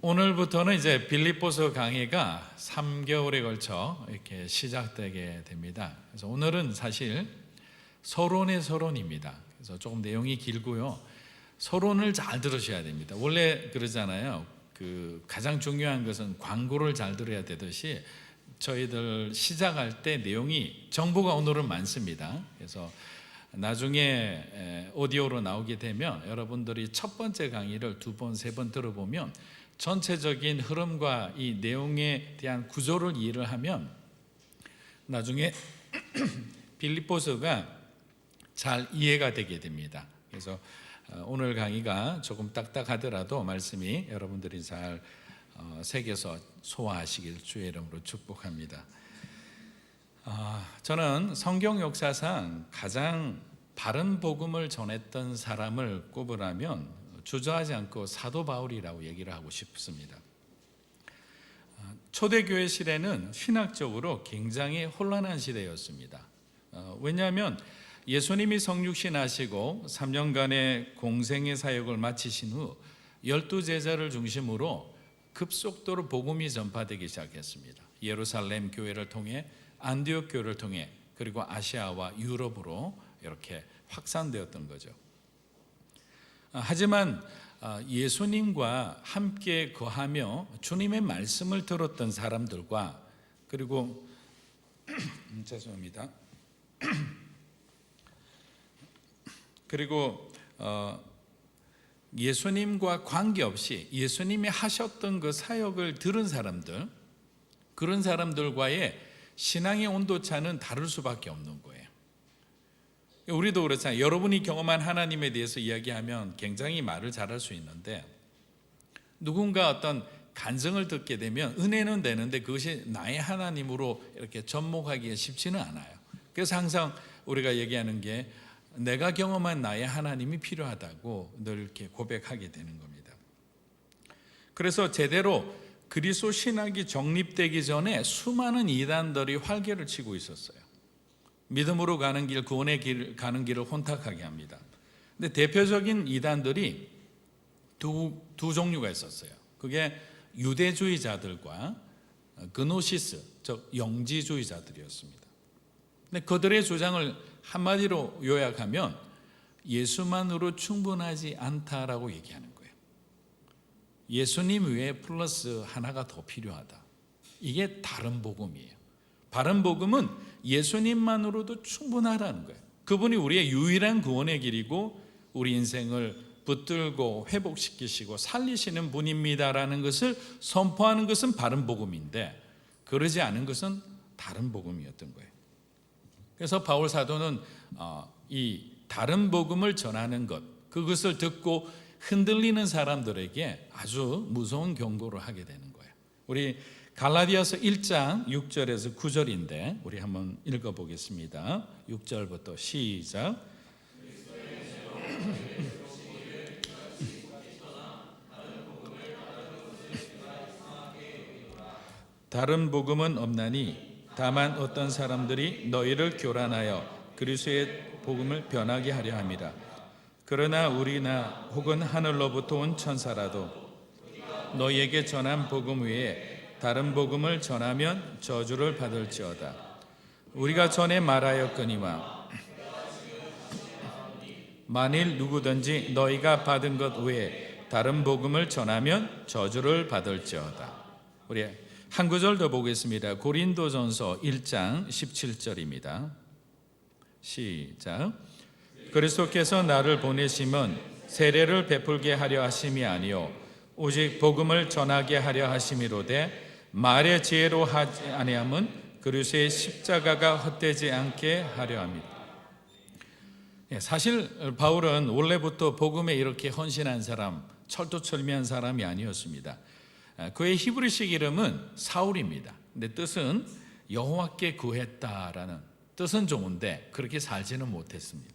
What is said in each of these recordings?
오늘부터는 이제 빌립보서 강의가 3개월에 걸쳐 이렇게 시작되게 됩니다. 그래서 오늘은 사실 서론의 서론입니다. 그래서 조금 내용이 길고요. 서론을 잘 들으셔야 됩니다. 원래 그러잖아요. 가장 중요한 것은 광고를 잘 들어야 되듯이 저희들 시작할 때 내용이 정보가 오늘은 많습니다. 그래서 나중에 오디오로 나오게 되면 여러분들이 첫 번째 강의를 2번, 3번 들어보면 전체적인 흐름과 이 내용에 대한 구조를 이해를 하면 나중에 빌립보서가 잘 이해가 되게 됩니다. 그래서 오늘 강의가 조금 딱딱하더라도 말씀이 여러분들이 잘 새겨서 소화하시길 주의 이름으로 축복합니다. 저는 성경 역사상 가장 바른 복음을 전했던 사람을 꼽으라면 주저하지 않고 사도 바울이라고 얘기를 하고 싶습니다. 초대교회 시대는 신학적으로 굉장히 혼란한 시대였습니다. 왜냐하면 예수님이 성육신 하시고 3년간의 공생의 사역을 마치신 후 12제자를 중심으로 급속도로 복음이 전파되기 시작했습니다. 예루살렘 교회를 통해 안디옥 교회를 통해 그리고 아시아와 유럽으로 이렇게 확산되었던 거죠. 하지만 예수님과 함께 거하며 주님의 말씀을 들었던 사람들과 그리고 죄송합니다. 그리고 예수님과 관계없이 예수님이 하셨던 그 사역을 들은 사람들, 그런 사람들과의 신앙의 온도차는 다를 수밖에 없는 거예요. 우리도 그렇잖아요. 여러분이 경험한 하나님에 대해서 이야기하면 굉장히 말을 잘할 수 있는데 누군가 어떤 간증을 듣게 되면 은혜는 되는데 그것이 나의 하나님으로 이렇게 접목하기가 쉽지는 않아요. 그래서 항상 우리가 얘기하는 게 내가 경험한 나의 하나님이 필요하다고 늘 이렇게 고백하게 되는 겁니다. 그래서 제대로 그리스도 신학이 정립되기 전에 수많은 이단들이 활개를 치고 있었어요. 믿음으로 가는 길, 구원의 길 가는 길을 혼탁하게 합니다. 근데 대표적인 이단들이 두 종류가 있었어요. 그게 유대주의자들과 그노시스, 즉 영지주의자들이었습니다. 근데 그들의 주장을 한마디로 요약하면 예수만으로 충분하지 않다라고 얘기하는 거예요. 예수님 외에 플러스 하나가 더 필요하다. 이게 다른 복음이에요. 바른 복음은 예수님만으로도 충분하다는 거예요. 그분이 우리의 유일한 구원의 길이고 우리 인생을 붙들고 회복시키시고 살리시는 분입니다라는 것을 선포하는 것은 바른 복음인데 그러지 않은 것은 다른 복음이었던 거예요. 그래서 바울 사도는 이 다른 복음을 전하는 것, 그것을 듣고 흔들리는 사람들에게 아주 무서운 경고를 하게 되는 거예요. 우리 갈라디아서 1장 6절에서 9절인데 우리 한번 읽어보겠습니다. 6절부터 시작. 다른 복음은 없나니 다만 어떤 사람들이 너희를 교란하여 그리스도의 복음을 변하게 하려 함이라. 그러나 우리나 혹은 하늘로부터 온 천사라도 너희에게 전한 복음 외에 다른 복음을 전하면 저주를 받을지어다. 우리가 전에 말하였거니와 만일 누구든지 너희가 받은 것 외에 다른 복음을 전하면 저주를 받을지어다. 우리 한 구절 더 보겠습니다. 고린도전서 1장 17절입니다. 시작. 그리스도께서 나를 보내심은 세례를 베풀게 하려 하심이 아니요 오직 복음을 전하게 하려 하심이로되 말의 지혜로 하지 아니함은 그리스도의 십자가가 헛되지 않게 하려 합니다. 사실 바울은 원래부터 복음에 이렇게 헌신한 사람, 철두철미한 사람이 아니었습니다. 그의 히브리식 이름은 사울입니다. 근데 뜻은 여호와께 구했다라는 뜻은 좋은데 그렇게 살지는 못했습니다.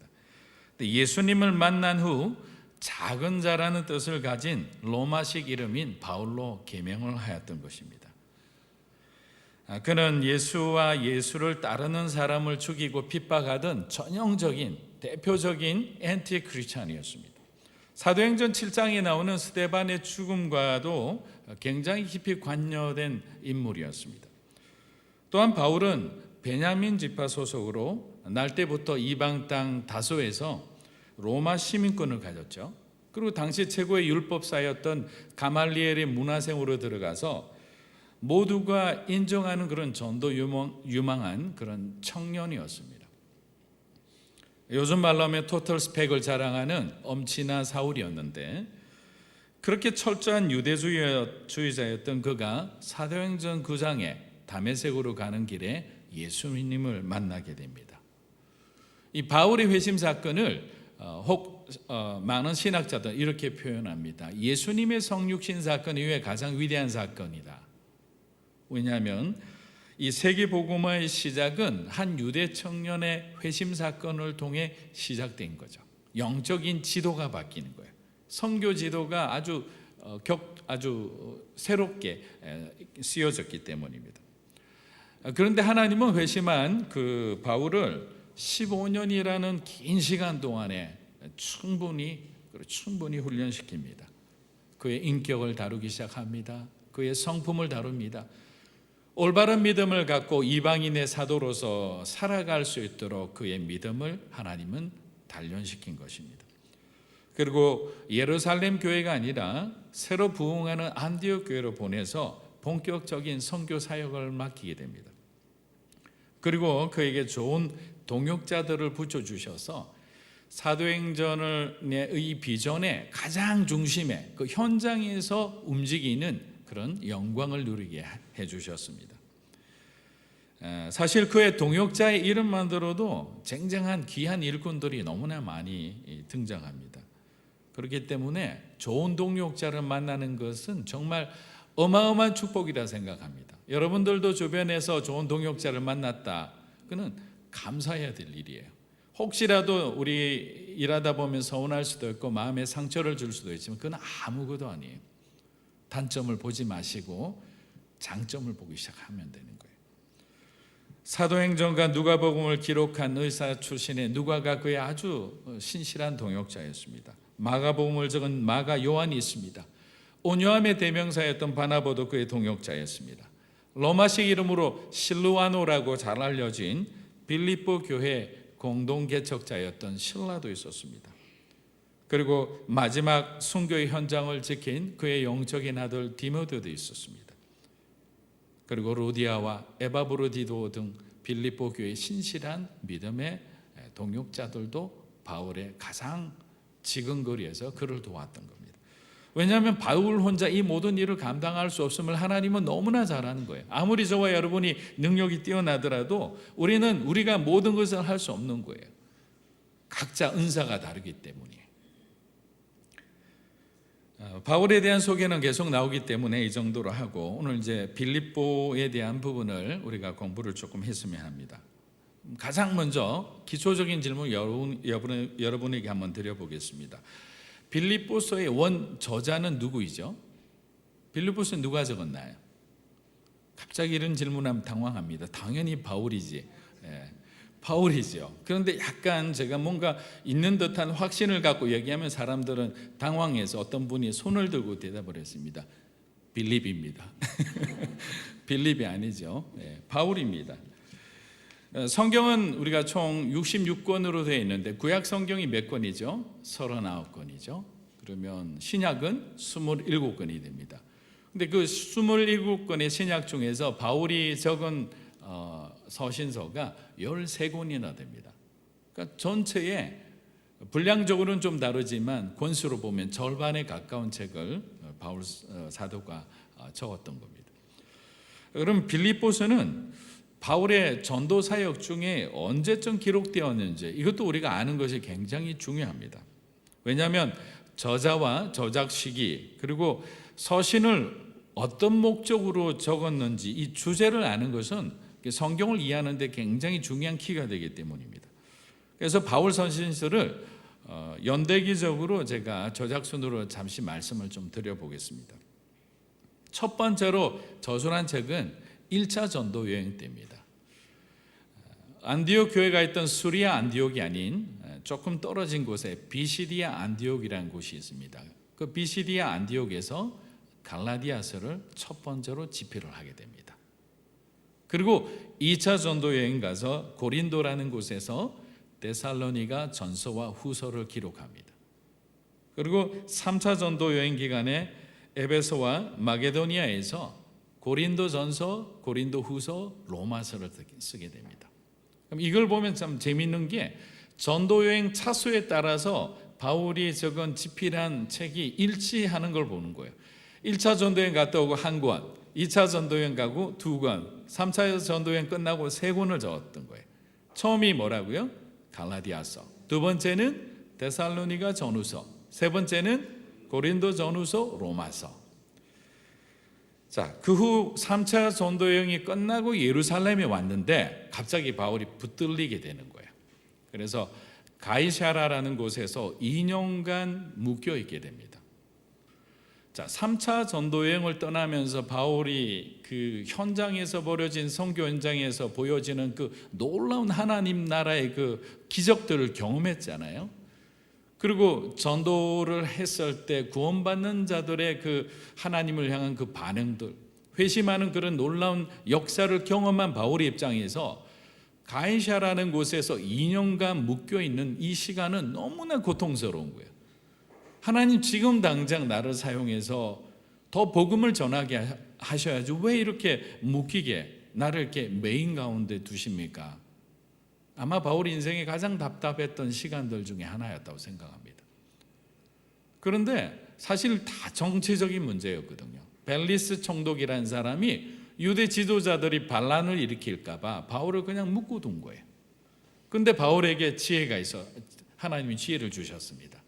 근데 예수님을 만난 후 작은 자라는 뜻을 가진 로마식 이름인 바울로 계명을 하였던 것입니다. 그는 예수와 예수를 따르는 사람을 죽이고 핍박하던 전형적인 대표적인 앤티 크리스찬이었습니다. 사도행전 7장에 나오는 스데반의 죽음과도 굉장히 깊이 관여된 인물이었습니다. 또한 바울은 베냐민 지파 소속으로 날 때부터 이방 땅 다소에서 로마 시민권을 가졌죠. 그리고 당시 최고의 율법사였던 가말리엘의 문화생으로 들어가서 모두가 인정하는 그런 전도 유망한 그런 청년이었습니다. 요즘 말로 하면 토털 스펙을 자랑하는 엄친아 사울이었는데, 그렇게 철저한 유대주의자였던 그가 사도행전 9장에 다메섹으로 가는 길에 예수님을 만나게 됩니다. 이 바울의 회심 사건을 많은 신학자들 이렇게 표현합니다. 예수님의 성육신 사건 이후에 가장 위대한 사건이다. 왜냐하면 이 세계복음화의 시작은 한 유대 청년의 회심 사건을 통해 시작된 거죠. 영적인 지도가 바뀌는 거예요. 선교 지도가 아주 새롭게 쓰여졌기 때문입니다. 그런데 하나님은 회심한 그 바울을 15년이라는 긴 시간 동안에 충분히 훈련시킵니다. 그의 인격을 다루기 시작합니다. 그의 성품을 다룹니다. 올바른 믿음을 갖고 이방인의 사도로서 살아갈 수 있도록 그의 믿음을 하나님은 단련시킨 것입니다. 그리고 예루살렘 교회가 아니라 새로 부흥하는 안디옥 교회로 보내서 본격적인 선교 사역을 맡기게 됩니다. 그리고 그에게 좋은 동역자들을 붙여주셔서 사도행전의 비전의 가장 중심에 그 현장에서 움직이는 그런 영광을 누리게 해주셨습니다. 사실 그의 동역자의 이름만으로도 쟁쟁한 귀한 일꾼들이 너무나 많이 등장합니다. 그렇기 때문에 좋은 동역자를 만나는 것은 정말 어마어마한 축복이라 생각합니다. 여러분들도 주변에서 좋은 동역자를 만났다, 그는 감사해야 될 일이에요. 혹시라도 우리 일하다 보면 서운할 수도 있고 마음에 상처를 줄 수도 있지만 그건 아무것도 아니에요. 단점을 보지 마시고 장점을 보기 시작하면 되는 거예요. 사도행전과 누가복음을 기록한 의사 출신의 누가가 그의 아주 신실한 동역자였습니다. 마가복음을 적은 마가 요한이 있습니다. 온유함의 대명사였던 바나바도 그의 동역자였습니다. 로마식 이름으로 실루아노라고 잘 알려진 빌립보 교회 공동 개척자였던 실라도 있었습니다. 그리고 마지막 순교의 현장을 지킨 그의 영적인 아들 디모데도 있었습니다. 그리고 루디아와 에바브로디도 등 빌립보 교회의 신실한 믿음의 동역자들도 바울의 가장 지근거리에서 그를 도왔던 겁니다. 왜냐하면 바울 혼자 이 모든 일을 감당할 수 없음을 하나님은 너무나 잘 아는 거예요. 아무리 저와 여러분이 능력이 뛰어나더라도 우리가 모든 것을 할 수 없는 거예요. 각자 은사가 다르기 때문이에요. 바울에 대한 소개는 계속 나오기 때문에 이 정도로 하고, 오늘 이제 빌립보에 대한 부분을 우리가 공부를 조금 했으면 합니다. 가장 먼저 기초적인 질문 여러분에게 한번 드려보겠습니다. 빌립보서의 원 저자는 누구이죠? 빌립보서 누가 적었나요? 갑자기 이런 질문하면 당황합니다. 당연히 바울이지. 바울이죠. 그런데 약간 제가 뭔가 있는 듯한 확신을 갖고 얘기하면 사람들은 당황해서 어떤 분이 손을 들고 대답을 했습니다. 빌립입니다. 빌립이 아니죠. 바울입니다. 성경은 우리가 총 66권으로 되어 있는데 구약 성경이 몇 권이죠? 39권이죠. 그러면 신약은 27권이 됩니다. 근데 그 27권의 신약 중에서 바울이 적은 서신서가 13권이나 됩니다. 그러니까 전체에 분량적으로는 좀 다르지만 권수로 보면 절반에 가까운 책을 바울 사도가 적었던 겁니다. 그럼 빌립보서는 바울의 전도 사역 중에 언제쯤 기록되었는지 이것도 우리가 아는 것이 굉장히 중요합니다. 왜냐하면 저자와 저작 시기 그리고 서신을 어떤 목적으로 적었는지 이 주제를 아는 것은 성경을 이해하는 데 굉장히 중요한 키가 되기 때문입니다. 그래서 바울 서신서를 연대기적으로 제가 저작순으로 잠시 말씀을 좀 드려보겠습니다. 첫 번째로 저술한 책은 1차 전도 여행 때입니다. 안디옥 교회가 있던 수리아 안디옥이 아닌 조금 떨어진 곳에 비시디아 안디옥이라는 곳이 있습니다. 그 비시디아 안디옥에서 갈라디아서를 첫 번째로 집필을 하게 됩니다. 그리고 2차 전도 여행 가서 고린도라는 곳에서 데살로니가 전서와 후서를 기록합니다. 그리고 3차 전도 여행 기간에 에베소와 마게도니아에서 고린도 전서, 고린도 후서, 로마서를 쓰게 됩니다. 그럼 이걸 보면 참 재미있는 게 전도 여행 차수에 따라서 바울이 적은 집필한 책이 일치하는 걸 보는 거예요. 1차 전도여행 갔다 오고 한 권, 2차 전도여행 가고 두 권, 3차 전도여행 끝나고 세 권을 적었던 거예요. 처음이 뭐라고요? 갈라디아서. 두 번째는 데살로니가 전후서. 세 번째는 고린도 전후서, 로마서. 자, 그 후 3차 전도여행이 끝나고 예루살렘에 왔는데 갑자기 바울이 붙들리게 되는 거예요. 그래서 가이사라라는 곳에서 2년간 묶여 있게 됩니다. 자, 3차 전도여행을 떠나면서 바울이 그 현장에서 벌어진 선교 현장에서 보여지는 그 놀라운 하나님 나라의 그 기적들을 경험했잖아요. 그리고 전도를 했을 때 구원받는 자들의 그 하나님을 향한 그 반응들, 회심하는 그런 놀라운 역사를 경험한 바울의 입장에서 가이사라는 곳에서 2년간 묶여 있는 이 시간은 너무나 고통스러운 거예요. 하나님 지금 당장 나를 사용해서 더 복음을 전하게 하셔야지 왜 이렇게 묶이게 나를 이렇게 메인 가운데 두십니까? 아마 바울 인생에 가장 답답했던 시간들 중에 하나였다고 생각합니다. 그런데 사실 다 정치적인 문제였거든요. 벨리스 총독이라는 사람이 유대 지도자들이 반란을 일으킬까 봐 바울을 그냥 묶어둔 거예요. 그런데 바울에게 지혜가 있어 하나님이 지혜를 주셨습니다.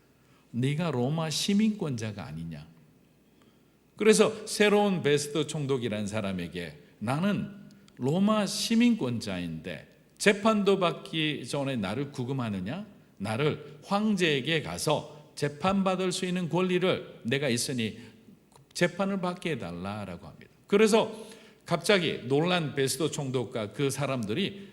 네가 로마 시민권자가 아니냐. 그래서 새로운 베스트 총독이라는 사람에게 나는 로마 시민권자인데 재판도 받기 전에 나를 구금하느냐? 나를 황제에게 가서 재판받을 수 있는 권리를 내가 있으니 재판을 받게 해달라라고 합니다. 그래서 갑자기 놀란 베스도 총독과 그 사람들이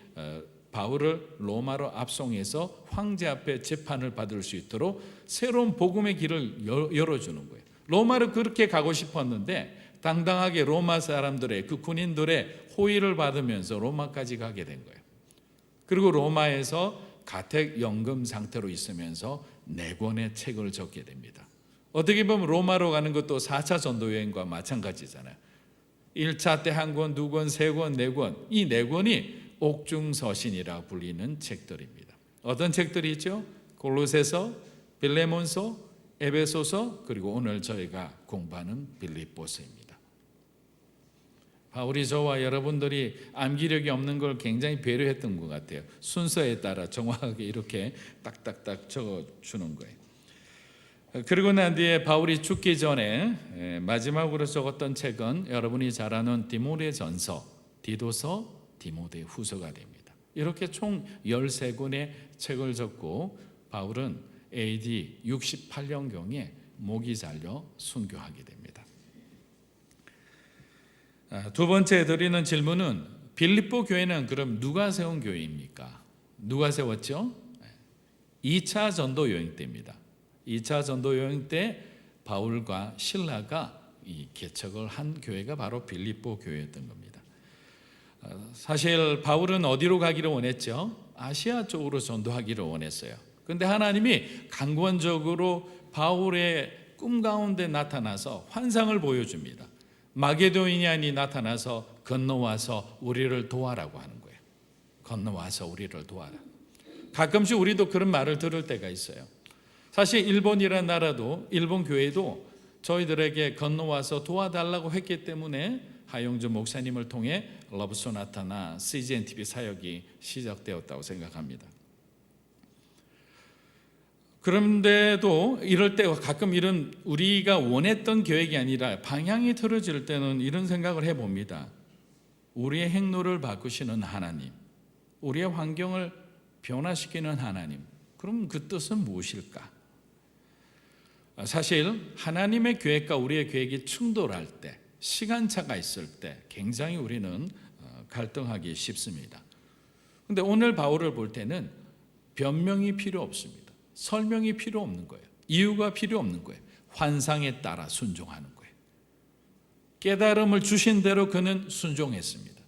바울을 로마로 압송해서 황제 앞에 재판을 받을 수 있도록 새로운 복음의 길을 열어주는 거예요. 로마를 그렇게 가고 싶었는데 당당하게 로마 사람들의 그 군인들의 호의를 받으면서 로마까지 가게 된 거예요. 그리고 로마에서 가택연금 상태로 있으면서 4권의 책을 적게 됩니다. 어떻게 보면 로마로 가는 것도 4차 전도여행과 마찬가지잖아요. 1차 때 1권, 2권, 3권, 4권. 이 4권이 옥중서신이라 불리는 책들입니다. 어떤 책들이 있죠? 골로새서, 빌레몬서, 에베소서, 그리고 오늘 저희가 공부하는 빌립보서입니다. 바울이 저와 여러분들이 암기력이 없는 걸 굉장히 배려했던 것 같아요. 순서에 따라 정확하게 이렇게 딱딱딱 적어주는 거예요. 그리고 난 뒤에 바울이 죽기 전에 마지막으로 적었던 책은 여러분이 잘 아는 디모데전서, 디도서, 디모데 후서가 됩니다. 이렇게 총 13권의 책을 적고 바울은 AD 68년경에 목이 잘려 순교하게 됩니다. 두 번째 드리는 질문은 빌립보 교회는 그럼 누가 세운 교회입니까? 누가 세웠죠? 2차 전도 여행 때입니다. 2차 전도 여행 때 바울과 실라가 이 개척을 한 교회가 바로 빌립보 교회였던 겁니다. 사실 바울은 어디로 가기를 원했죠? 아시아 쪽으로 전도하기를 원했어요. 그런데 하나님이 강권적으로 바울의 꿈 가운데 나타나서 환상을 보여줍니다. 마게도니아인이 나타나서 건너와서 우리를 도와라고 하는 거예요. 건너와서 우리를 도와라. 가끔씩 우리도 그런 말을 들을 때가 있어요. 사실 일본이라는 나라도 일본 교회도 저희들에게 건너와서 도와달라고 했기 때문에 하용주 목사님을 통해 러브소나타나 CGN TV 사역이 시작되었다고 생각합니다. 그런데도 이럴 때 가끔 이런 우리가 원했던 계획이 아니라 방향이 틀어질 때는 이런 생각을 해봅니다. 우리의 행로를 바꾸시는 하나님, 우리의 환경을 변화시키는 하나님, 그럼 그 뜻은 무엇일까? 사실 하나님의 계획과 우리의 계획이 충돌할 때, 시간차가 있을 때 굉장히 우리는 갈등하기 쉽습니다. 그런데 오늘 바울을 볼 때는 변명이 필요 없습니다. 설명이 필요 없는 거예요. 이유가 필요 없는 거예요. 환상에 따라 순종하는 거예요. 깨달음을 주신 대로 그는 순종했습니다.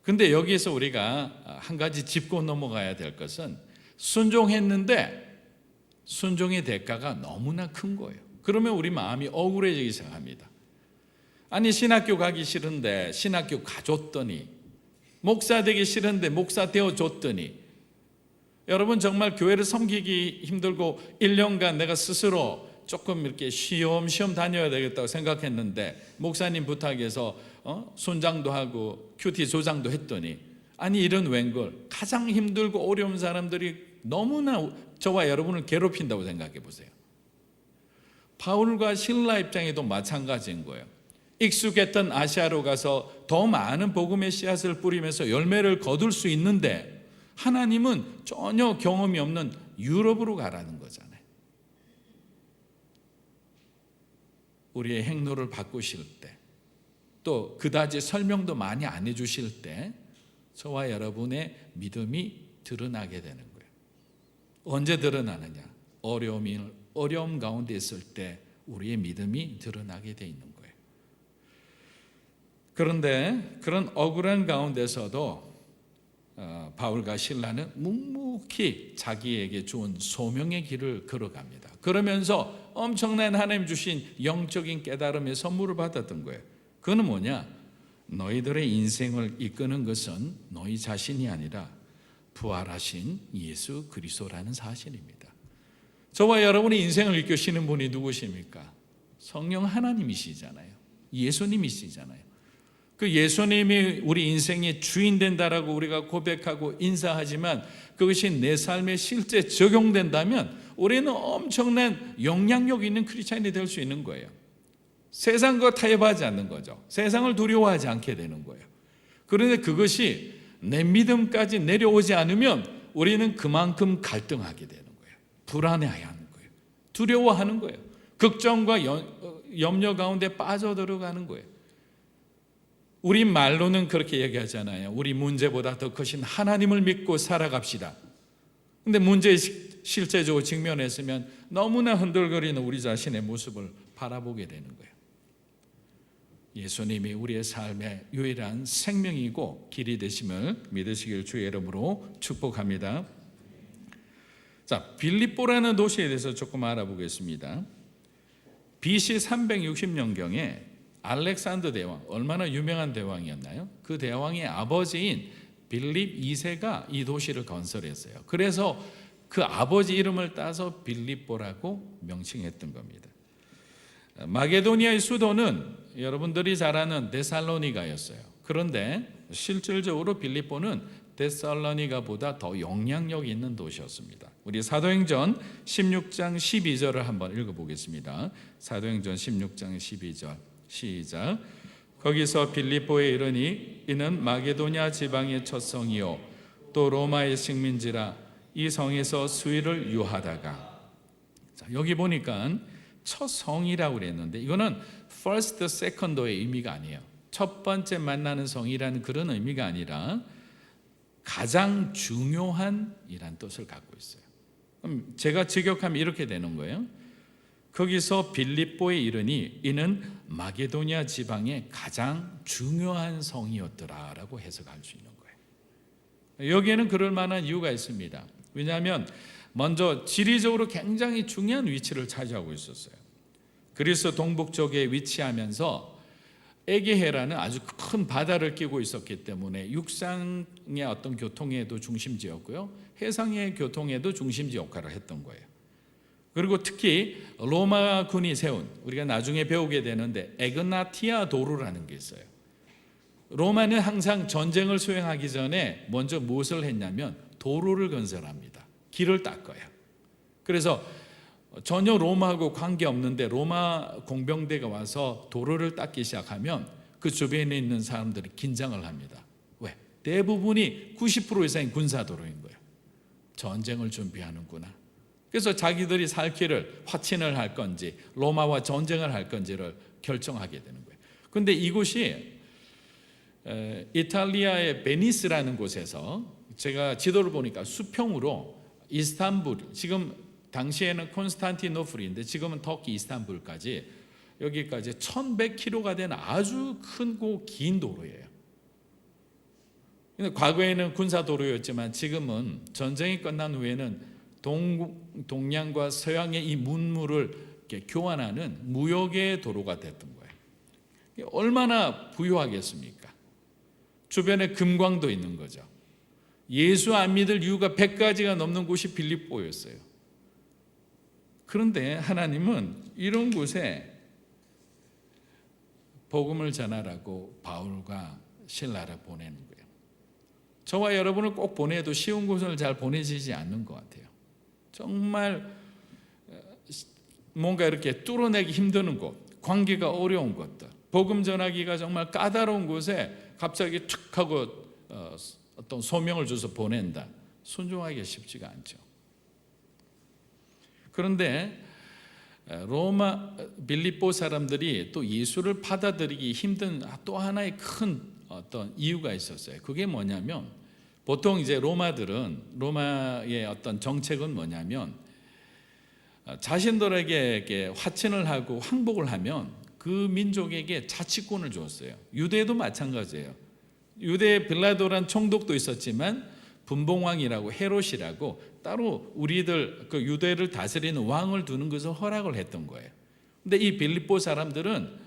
근데 여기에서 우리가 한 가지 짚고 넘어가야 될 것은 순종했는데 순종의 대가가 너무나 큰 거예요. 그러면 우리 마음이 억울해지기 시작합니다. 아니, 신학교 가기 싫은데 신학교 가줬더니, 목사 되기 싫은데 목사 되어줬더니, 여러분 정말 교회를 섬기기 힘들고 1년간 내가 스스로 조금 이렇게 쉬엄쉬엄 다녀야 되겠다고 생각했는데 목사님 부탁해서 손장도 하고 큐티 조장도 했더니, 아니 이런 웬걸, 가장 힘들고 어려운 사람들이 너무나 저와 여러분을 괴롭힌다고 생각해 보세요. 바울과 실라 입장에도 마찬가지인 거예요. 익숙했던 아시아로 가서 더 많은 복음의 씨앗을 뿌리면서 열매를 거둘 수 있는데 하나님은 전혀 경험이 없는 유럽으로 가라는 거잖아요. 우리의 행로를 바꾸실 때, 또 그다지 설명도 많이 안 해주실 때 저와 여러분의 믿음이 드러나게 되는 거예요. 언제 드러나느냐? 어려움 가운데 있을 때 우리의 믿음이 드러나게 돼 있는 거예요. 그런데 그런 억울한 가운데서도 바울과 실라는 묵묵히 자기에게 주은 소명의 길을 걸어갑니다. 그러면서 엄청난 하나님 주신 영적인 깨달음의 선물을 받았던 거예요. 그건 뭐냐? 너희들의 인생을 이끄는 것은 너희 자신이 아니라 부활하신 예수 그리스도라는 사실입니다. 저와 여러분의 인생을 이끄시는 분이 누구십니까? 성령 하나님이시잖아요. 예수님이시잖아요. 그 예수님이 우리 인생의 주인 된다라고 우리가 고백하고 인사하지만 그것이 내 삶에 실제 적용된다면 우리는 엄청난 영향력 있는 크리스찬이 될 수 있는 거예요. 세상과 타협하지 않는 거죠. 세상을 두려워하지 않게 되는 거예요. 그런데 그것이 내 믿음까지 내려오지 않으면 우리는 그만큼 갈등하게 되는 거예요. 불안해하는 거예요. 두려워하는 거예요. 걱정과 염려 가운데 빠져들어가는 거예요. 우리 말로는 그렇게 얘기하잖아요. 우리 문제보다 더 크신 하나님을 믿고 살아갑시다. 근데 문제에 실제적으로 직면했으면 너무나 흔들거리는 우리 자신의 모습을 바라보게 되는 거예요. 예수님이 우리의 삶의 유일한 생명이고 길이 되심을 믿으시길 주의 이름으로 축복합니다. 자, 빌립보라는 도시에 대해서 조금 알아보겠습니다. BC 360년경에 알렉산더 대왕, 얼마나 유명한 대왕이었나요? 그 대왕의 아버지인 빌립 2세가 이 도시를 건설했어요. 그래서 그 아버지 이름을 따서 빌립보라고 명칭했던 겁니다. 마게도니아의 수도는 여러분들이 잘 아는 데살로니가였어요. 그런데 실질적으로 빌립보는 데살로니가보다 더 영향력 있는 도시였습니다. 우리 사도행전 16장 12절을 한번 읽어보겠습니다. 사도행전 16장 12절 시작. 거기서 빌립보에 이르니 이는 마게도냐 지방의 첫 성이요 또 로마의 식민지라 이 성에서 수일을 유하다가. 자, 여기 보니까 첫 성이라고 그랬는데 이거는 first, second의 의미가 아니에요. 첫 번째 만나는 성이라는 그런 의미가 아니라 가장 중요한 이란 뜻을 갖고 있어요. 그럼 제가 직역하면 이렇게 되는 거예요. 거기서 빌립보에 이르니 이는 마게도냐 지방의 가장 중요한 성이었더라라고 해석할 수 있는 거예요. 여기에는 그럴 만한 이유가 있습니다. 왜냐하면 먼저 지리적으로 굉장히 중요한 위치를 차지하고 있었어요. 그리스 동북쪽에 위치하면서 에게해라는 아주 큰 바다를 끼고 있었기 때문에 육상의 어떤 교통에도 중심지였고요, 해상의 교통에도 중심지 역할을 했던 거예요. 그리고 특히 로마군이 세운, 우리가 나중에 배우게 되는데 에그나티아 도로라는 게 있어요. 로마는 항상 전쟁을 수행하기 전에 먼저 무엇을 했냐면 도로를 건설합니다. 길을 닦아요. 그래서 전혀 로마하고 관계없는데 로마 공병대가 와서 도로를 닦기 시작하면 그 주변에 있는 사람들이 긴장을 합니다. 왜? 대부분이 90% 이상이 군사도로인 거예요. 전쟁을 준비하는구나. 그래서 자기들이 살 길을 화친을 할 건지 로마와 전쟁을 할 건지를 결정하게 되는 거예요. 그런데 이곳이 이탈리아의 베니스라는 곳에서 제가 지도를 보니까 수평으로 이스탄불, 지금 당시에는 콘스탄티노플인데 지금은 터키 이스탄불까지 여기까지 1100km가 되는 아주 크고 긴 도로예요. 근데 과거에는 군사도로였지만 지금은 전쟁이 끝난 후에는 동양과 서양의 이 문물을 이렇게 교환하는 무역의 도로가 됐던 거예요. 얼마나 부유하겠습니까? 주변에 금광도 있는 거죠. 예수 안 믿을 이유가 100가지가 넘는 곳이 빌립보였어요. 그런데 하나님은 이런 곳에 복음을 전하라고 바울과 실라를 보내는 거예요. 저와 여러분을 꼭 보내도 쉬운 곳을 잘 보내지지 않는 것 같아요. 정말 뭔가 이렇게 뚫어내기 힘드는 곳, 관계가 어려운 것들, 복음 전하기가 정말 까다로운 곳에 갑자기 툭 하고 어떤 소명을 줘서 보낸다. 순종하기가 쉽지가 않죠. 그런데 빌립보 사람들이 또 예수를 받아들이기 힘든 또 하나의 큰 어떤 이유가 있었어요. 그게 뭐냐면 보통 이제 로마의 어떤 정책은 뭐냐면 자신들에게 화친을 하고 항복을 하면 그 민족에게 자치권을 주었어요. 유대도 마찬가지예요. 유대에 빌라도란 총독도 있었지만 분봉왕이라고 헤롯이라고 따로 우리들 그 유대를 다스리는 왕을 두는 것을 허락을 했던 거예요. 근데 이 빌립보 사람들은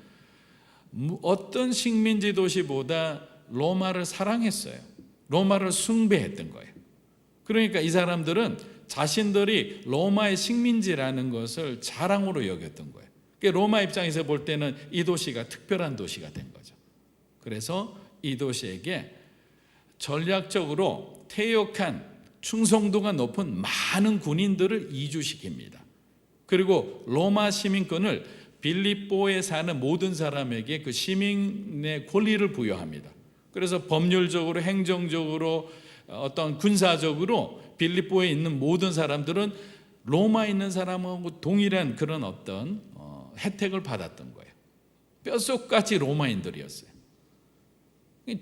어떤 식민지 도시보다 로마를 사랑했어요. 로마를 숭배했던 거예요. 그러니까 이 사람들은 자신들이 로마의 식민지라는 것을 자랑으로 여겼던 거예요. 로마 입장에서 볼 때는 이 도시가 특별한 도시가 된 거죠. 그래서 이 도시에게 전략적으로 퇴역한 충성도가 높은 많은 군인들을 이주시킵니다. 그리고 로마 시민권을 빌립보에 사는 모든 사람에게 그 시민의 권리를 부여합니다. 그래서 법률적으로, 행정적으로, 어떤 군사적으로 빌립보에 있는 모든 사람들은 로마에 있는 사람하고 동일한 그런 어떤 혜택을 받았던 거예요. 뼛속까지 로마인들이었어요.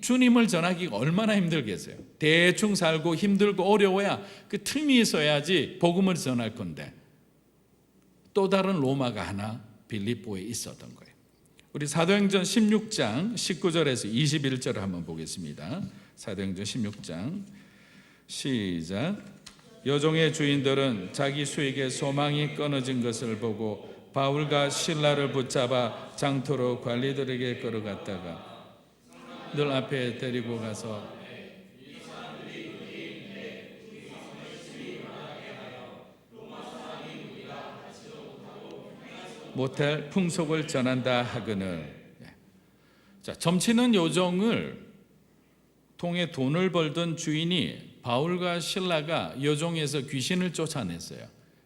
주님을 전하기가 얼마나 힘들겠어요. 대충 살고 힘들고 어려워야 그 틈이 있어야지 복음을 전할 건데 또 다른 로마가 하나 빌립보에 있었던 거예요. 우리 사도행전 16장 19절에서 21절을 한번 보겠습니다. 사도행전 16장 시작. 여종의 주인들은 자기 수익의 소망이 끊어진 것을 보고 바울과 실라를 붙잡아 장터로 관리들에게 끌어갔다가 늘 앞에 데리고 가서 못할 풍속을 전한다 하거늘. 자, 점치는 요정을 통해 돈을 벌던 주인이 바울과 실라가 여종에서 귀신을 쫓아냈어요.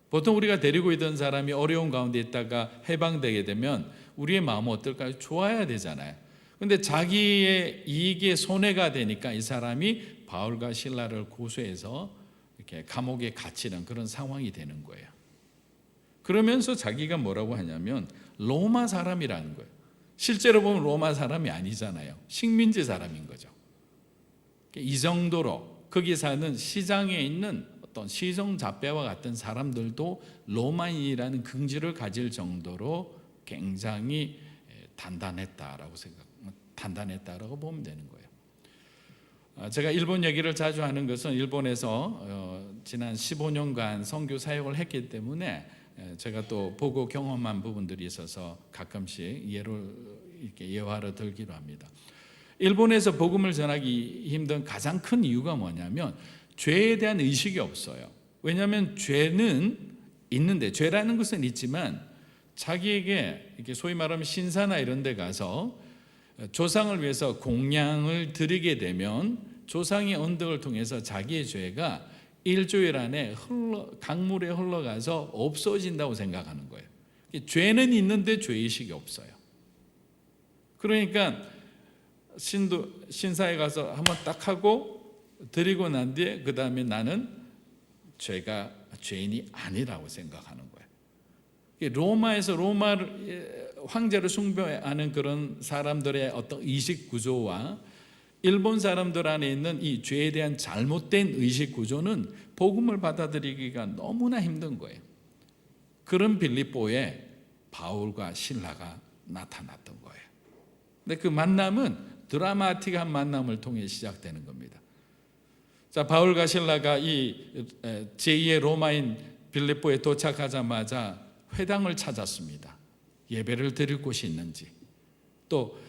보통 우리가 데리고 있던 사람이 어려운 가운데 있다가 해방되게 되면 우리의 마음은 어떨까요? 좋아야 되잖아요. 근데 자기의 이익에 손해가 되니까 이 사람이 바울과 실라를 고소해서 이렇게 감옥에 갇히는 그런 상황이 되는 거예요. 그러면서 자기가 뭐라고 하냐면 로마 사람이라는 거예요. 실제로 보면 로마 사람이 아니잖아요. 식민지 사람인 거죠. 이 정도로 거기 사는 시장에 있는 어떤 시종 잡배와 같은 사람들도 로마인이라는 긍지를 가질 정도로 굉장히 단단했다라고 보면 되는 거예요. 제가 일본 얘기를 자주 하는 것은 일본에서 지난 15년간 선교 사역을 했기 때문에 제가 또 보고 경험한 부분들이 있어서 가끔씩 예화를 들기로 합니다. 일본에서 복음을 전하기 힘든 가장 큰 이유가 뭐냐면 죄에 대한 의식이 없어요. 왜냐하면 죄는 있는데 죄라는 것은 있지만 자기에게 이렇게 소위 말하면 신사나 이런 데 가서 조상을 위해서 공양을 드리게 되면 조상의 언덕을 통해서 자기의 죄가 일주일 안에 강물에 흘러가서 없어진다고 생각하는 거예요. 죄는 있는데 죄의식이 없어요. 그러니까 신사에 가서 한번 딱 하고 드리고 난 뒤에 그 다음에 나는 죄가 죄인이 아니라고 생각하는 거예요. 로마에서 로마 황제를 숭배하는 그런 사람들의 어떤 의식 구조와 일본 사람들 안에 있는 이 죄에 대한 잘못된 의식 구조는 복음을 받아들이기가 너무나 힘든 거예요. 그런 빌립보에 바울과 실라가 나타났던 거예요. 근데 그 만남은 드라마틱한 만남을 통해 시작되는 겁니다. 자, 바울과 실라가 이 제2의 로마인 빌립보에 도착하자마자 회당을 찾았습니다. 예배를 드릴 곳이 있는지, 또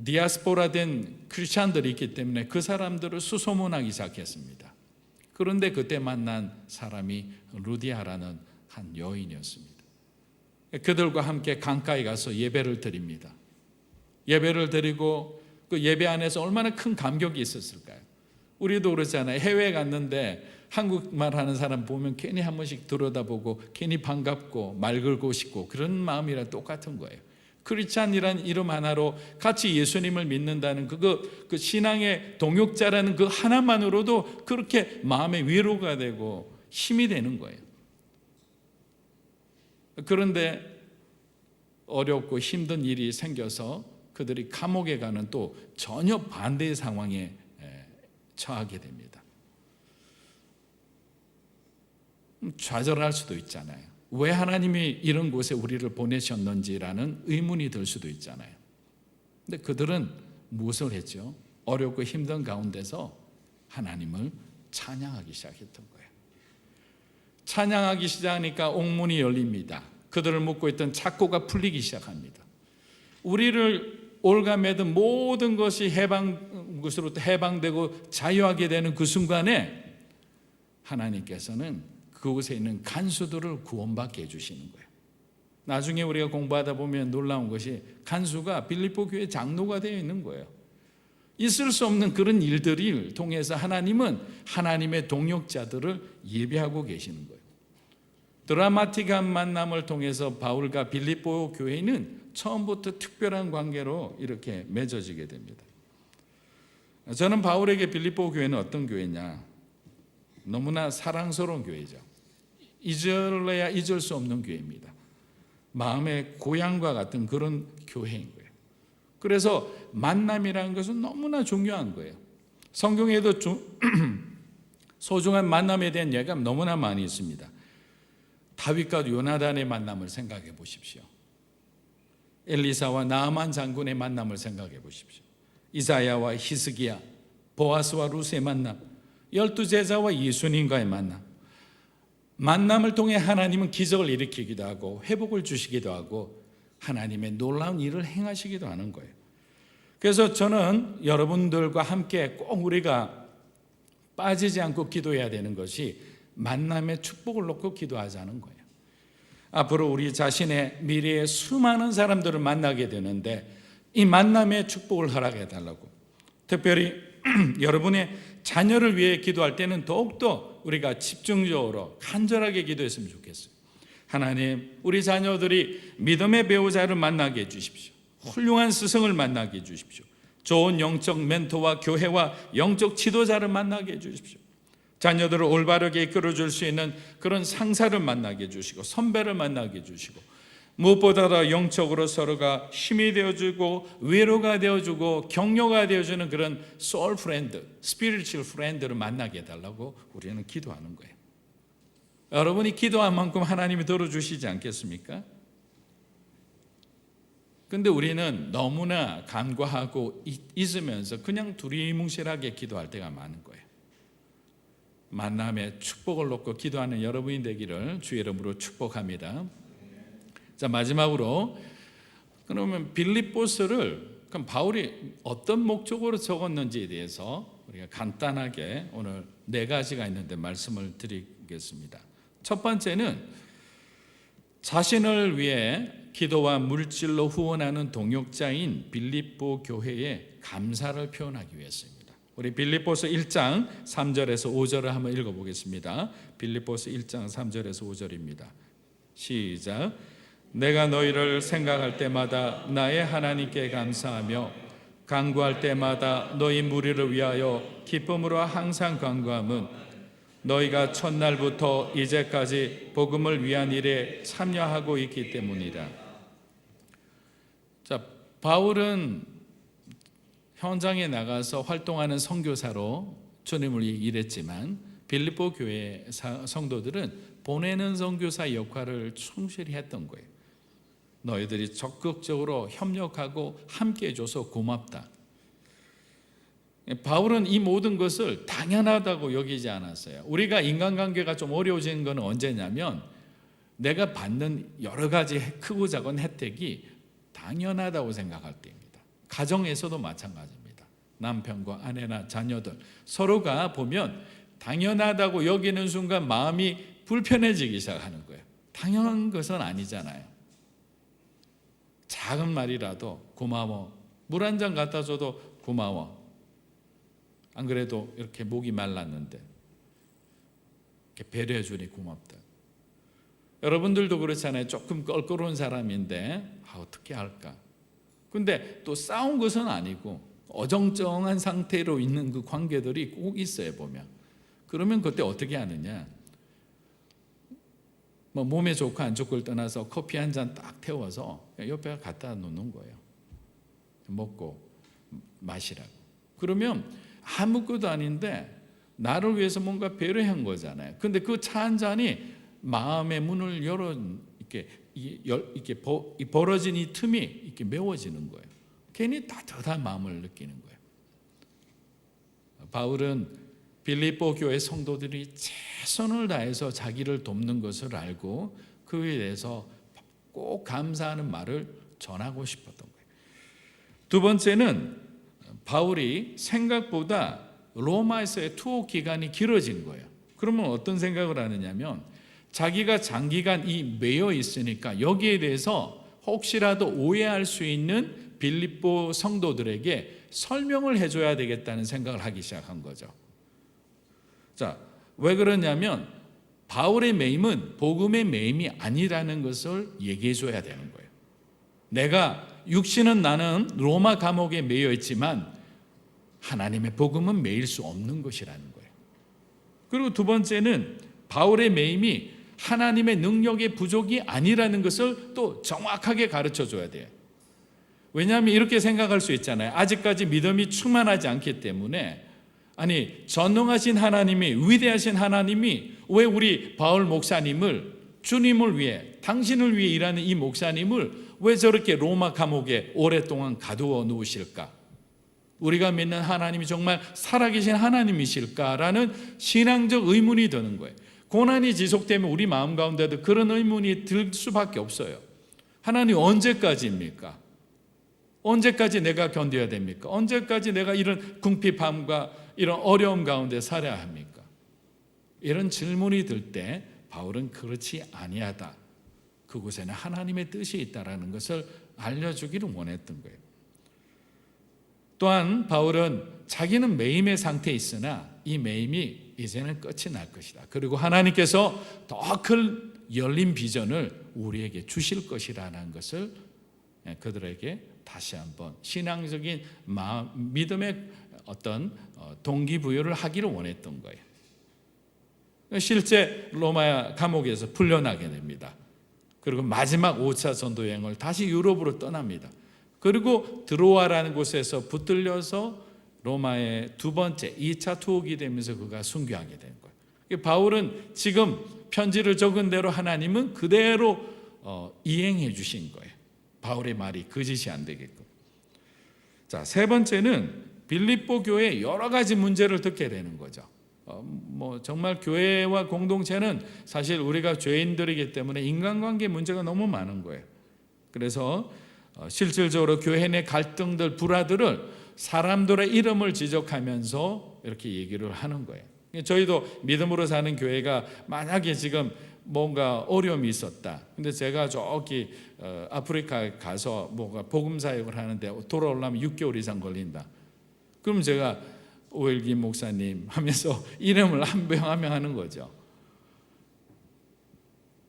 디아스포라 된 크리스찬들이 있기 때문에 그 사람들을 수소문하기 시작했습니다. 그런데 그때 만난 사람이 루디아라는 한 여인이었습니다. 그들과 함께 강가에 가서 예배를 드립니다. 예배를 드리고 그 예배 안에서 얼마나 큰 감격이 있었을까요? 우리도 그렇잖아요. 해외에 갔는데 한국말 하는 사람 보면 괜히 한 번씩 들여다보고 괜히 반갑고 말 걸고 싶고 그런 마음이랑 똑같은 거예요. 크리스찬이란 이름 하나로 같이 예수님을 믿는다는 그 신앙의 동역자라는 그 하나만으로도 그렇게 마음의 위로가 되고 힘이 되는 거예요. 그런데 어렵고 힘든 일이 생겨서 그들이 감옥에 가는 또 전혀 반대의 상황에 처하게 됩니다. 좌절할 수도 있잖아요. 왜 하나님이 이런 곳에 우리를 보내셨는지라는 의문이 들 수도 있잖아요. 근데 그들은 무엇을 했죠? 어렵고 힘든 가운데서 하나님을 찬양하기 시작했던 거예요. 찬양하기 시작하니까 옥문이 열립니다. 그들을 묶고 있던 착고가 풀리기 시작합니다. 우리를 올가매던 모든 것이 것으로부터 해방되고 자유하게 되는 그 순간에 하나님께서는 그곳에 있는 간수들을 구원받게 해주시는 거예요. 나중에 우리가 공부하다 보면 놀라운 것이 간수가 빌립보 교회 장로가 되어 있는 거예요. 있을 수 없는 그런 일들을 통해서 하나님은 하나님의 동역자들을 예배하고 계시는 거예요. 드라마틱한 만남을 통해서 바울과 빌립보 교회는 처음부터 특별한 관계로 이렇게 맺어지게 됩니다. 저는 바울에게 빌립보 교회는 어떤 교회냐? 너무나 사랑스러운 교회죠. 잊을래야 잊을 수 없는 교회입니다. 마음의 고향과 같은 그런 교회인 거예요. 그래서 만남이라는 것은 너무나 중요한 거예요. 성경에도 소중한 만남에 대한 얘기가 너무나 많이 있습니다. 다윗과 요나단의 만남을 생각해 보십시오. 엘리사와 나아만 장군의 만남을 생각해 보십시오. 이사야와 히스기야, 보아스와 루스의 만남, 12제자와 예수님과의 만남을 통해 하나님은 기적을 일으키기도 하고 회복을 주시기도 하고 하나님의 놀라운 일을 행하시기도 하는 거예요. 그래서 저는 여러분들과 함께 꼭 우리가 빠지지 않고 기도해야 되는 것이 만남의 축복을 놓고 기도하자는 거예요. 앞으로 우리 자신의 미래에 수많은 사람들을 만나게 되는데 이 만남의 축복을 허락해 달라고, 특별히 여러분의 자녀를 위해 기도할 때는 더욱더 우리가 집중적으로 간절하게 기도했으면 좋겠어요. 하나님, 우리 자녀들이 믿음의 배우자를 만나게 해주십시오. 훌륭한 스승을 만나게 해주십시오. 좋은 영적 멘토와 교회와 영적 지도자를 만나게 해주십시오. 자녀들을 올바르게 이끌어줄 수 있는 그런 상사를 만나게 해주시고 선배를 만나게 해주시고 무엇보다도 영적으로 서로가 힘이 되어주고 위로가 되어주고 격려가 되어주는 그런 소울 프렌드, 스피리추얼 프렌드를 만나게 해달라고 우리는 기도하는 거예요. 여러분이 기도한 만큼 하나님이 들어주시지 않겠습니까? 근데 우리는 너무나 간과하고 있으면서 그냥 두리뭉실하게 기도할 때가 많은 거예요. 만남의 축복을 놓고 기도하는 여러분이 되기를 주의 이름으로 축복합니다. 자, 마지막으로 그러면 빌립보서를 그럼 바울이 어떤 목적으로 적었는지에 대해서 우리가 간단하게 오늘 4가지가 있는데 말씀을 드리겠습니다. 첫 번째는 자신을 위해 기도와 물질로 후원하는 동역자인 빌립보 교회에 감사를 표현하기 위해서입니다. 우리 빌립보서 1장 3절에서 5절을 한번 읽어보겠습니다. 빌립보서 1장 3절에서 5절입니다. 시작. 내가 너희를 생각할 때마다 나의 하나님께 감사하며 간구할 때마다 너희 무리를 위하여 기쁨으로 항상 간구함은 너희가 첫날부터 이제까지 복음을 위한 일에 참여하고 있기 때문이라. 자, 바울은 현장에 나가서 활동하는 선교사로 주님을 일했지만 빌립보 교회 성도들은 보내는 선교사 역할을 충실히 했던 거예요. 너희들이 적극적으로 협력하고 함께 해줘서 고맙다. 바울은 이 모든 것을 당연하다고 여기지 않았어요. 우리가 인간관계가 좀 어려워지는 건 언제냐면 내가 받는 여러 가지 크고 작은 혜택이 당연하다고 생각할 때입니다. 가정에서도 마찬가지입니다. 남편과 아내나 자녀들 서로가 보면 당연하다고 여기는 순간 마음이 불편해지기 시작하는 거예요. 당연한 것은 아니잖아요. 작은 말이라도 고마워. 물 한 잔 갖다 줘도 고마워. 안 그래도 이렇게 목이 말랐는데 이렇게 배려해 주니 고맙다. 여러분들도 그렇잖아요. 조금 껄끄러운 사람인데 어떻게 할까? 근데 또 싸운 것은 아니고 어정쩡한 상태로 있는 그 관계들이 꼭 있어요, 보면. 그러면 그때 어떻게 하느냐? 뭐 몸에 좋고 안 좋고를 떠나서 커피 한 잔 딱 태워서 옆에 갖다 놓는 거예요. 먹고 마시라고. 그러면 아무것도 아닌데 나를 위해서 뭔가 배려한 거잖아요. 근데 그 차 한 잔이 마음의 문을 열어 이렇게 벌어진 이 틈이 이렇게 메워지는 거예요. 괜히 따뜻한 마음을 느끼는 거예요. 바울은 빌립보 교회 성도들이 최선을 다해서 자기를 돕는 것을 알고 그에 대해서 꼭 감사하는 말을 전하고 싶었던 거예요. 두 번째는 바울이 생각보다 로마에서의 투어 기간이 길어진 거예요. 그러면 어떤 생각을 하느냐면 자기가 장기간 매여 있으니까 여기에 대해서 혹시라도 오해할 수 있는 빌립보 성도들에게 설명을 해줘야 되겠다는 생각을 하기 시작한 거죠. 자, 왜 그러냐면 바울의 매임은 복음의 매임이 아니라는 것을 얘기해 줘야 되는 거예요. 내가 육신은 나는 로마 감옥에 매여 있지만 하나님의 복음은 매일 수 없는 것이라는 거예요. 그리고 두 번째는 바울의 매임이 하나님의 능력의 부족이 아니라는 것을 또 정확하게 가르쳐 줘야 돼요. 왜냐하면 이렇게 생각할 수 있잖아요. 아직까지 믿음이 충만하지 않기 때문에 아니 전능하신 하나님이 위대하신 하나님이 왜 우리 바울 목사님을 주님을 위해 당신을 위해 일하는 이 목사님을 왜 저렇게 로마 감옥에 오랫동안 가두어 놓으실까? 우리가 믿는 하나님이 정말 살아계신 하나님이실까라는 신앙적 의문이 드는 거예요. 고난이 지속되면 우리 마음 가운데도 그런 의문이 들 수밖에 없어요. 하나님 언제까지입니까? 언제까지 내가 견뎌야 됩니까? 언제까지 내가 이런 궁핍함과 이런 어려움 가운데 살아야 합니까? 이런 질문이 들 때 바울은 그렇지 아니하다. 그곳에는 하나님의 뜻이 있다라는 것을 알려주기를 원했던 거예요. 또한 바울은 자기는 매임의 상태에 있으나 이 매임이 이제는 끝이 날 것이다. 그리고 하나님께서 더 큰 열린 비전을 우리에게 주실 것이라는 것을 그들에게 다시 한번 신앙적인 믿음의 어떤 동기부여를 하기를 원했던 거예요. 실제 로마 감옥에서 풀려나게 됩니다. 그리고 마지막 5차 전도 여행을 다시 유럽으로 떠납니다. 그리고 드로아라는 곳에서 붙들려서 로마의 두 번째 2차 투옥이 되면서 그가 순교하게 된 거예요. 바울은 지금 편지를 적은 대로 하나님은 그대로 이행해 주신 거예요. 바울의 말이 거짓이 안 되게끔. 자, 세 번째는 빌립보 교회의 여러 가지 문제를 듣게 되는 거죠. 정말 교회와 공동체는 사실 우리가 죄인들이기 때문에 인간관계 문제가 너무 많은 거예요. 그래서 실질적으로 교회 내 갈등들, 불화들을 사람들의 이름을 지적하면서 이렇게 얘기를 하는 거예요. 저희도 믿음으로 사는 교회가 만약에 지금 뭔가 어려움이 있었다. 근데 제가 저기 아프리카에 가서 뭔가 복음 사역을 하는데 돌아오려면 6개월 이상 걸린다. 그럼 제가 오일기 목사님 하면서 이름을 한 명 한 명 하는 거죠.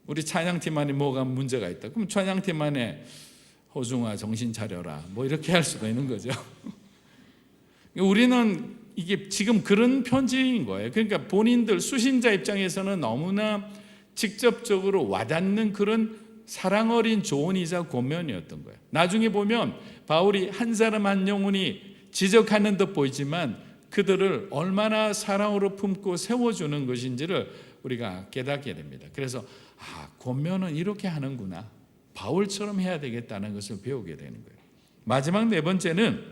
우리 찬양팀 안에 뭐가 문제가 있다. 그럼 찬양팀 안에 호중아 정신 차려라. 뭐 이렇게 할 수도 있는 거죠. 우리는 이게 지금 그런 편지인 거예요. 그러니까 본인들 수신자 입장에서는 너무나 직접적으로 와닿는 그런 사랑 어린 조언이자 권면이었던 거예요. 나중에 보면 바울이 한 사람 한 영혼이 지적하는 듯 보이지만 그들을 얼마나 사랑으로 품고 세워주는 것인지를 우리가 깨닫게 됩니다. 그래서 권면은 이렇게 하는구나, 바울처럼 해야 되겠다는 것을 배우게 되는 거예요. 마지막 네 번째는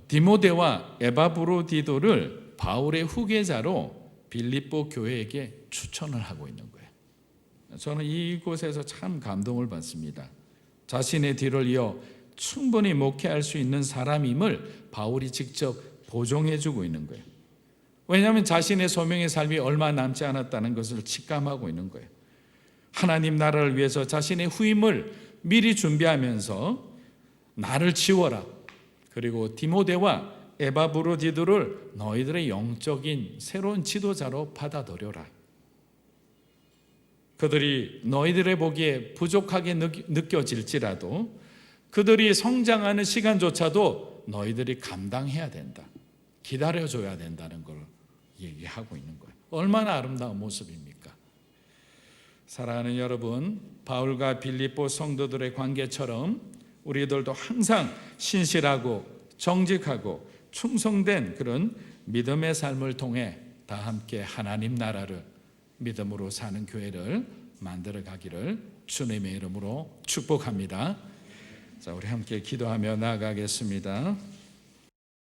디모데와 에바브로디도를 바울의 후계자로 빌립보 교회에게 추천을 하고 있는 거예요. 저는 이곳에서 참 감동을 받습니다. 자신의 뒤를 이어 충분히 목회할 수 있는 사람임을 바울이 직접 보증해 주고 있는 거예요. 왜냐하면 자신의 소명의 삶이 얼마 남지 않았다는 것을 직감하고 있는 거예요. 하나님 나라를 위해서 자신의 후임을 미리 준비하면서 나를 지워라, 그리고 디모데와 에바브로디도를 너희들의 영적인 새로운 지도자로 받아들여라. 그들이 너희들의 보기에 부족하게 느껴질지라도 그들이 성장하는 시간조차도 너희들이 감당해야 된다, 기다려줘야 된다는 걸 얘기하고 있는 거예요. 얼마나 아름다운 모습입니까? 사랑하는 여러분, 바울과 빌립보 성도들의 관계처럼 우리들도 항상 신실하고 정직하고 충성된 그런 믿음의 삶을 통해 다 함께 하나님 나라를 믿음으로 사는 교회를 만들어 가기를 주님의 이름으로 축복합니다. 자, 우리 함께 기도하며 나아가겠습니다.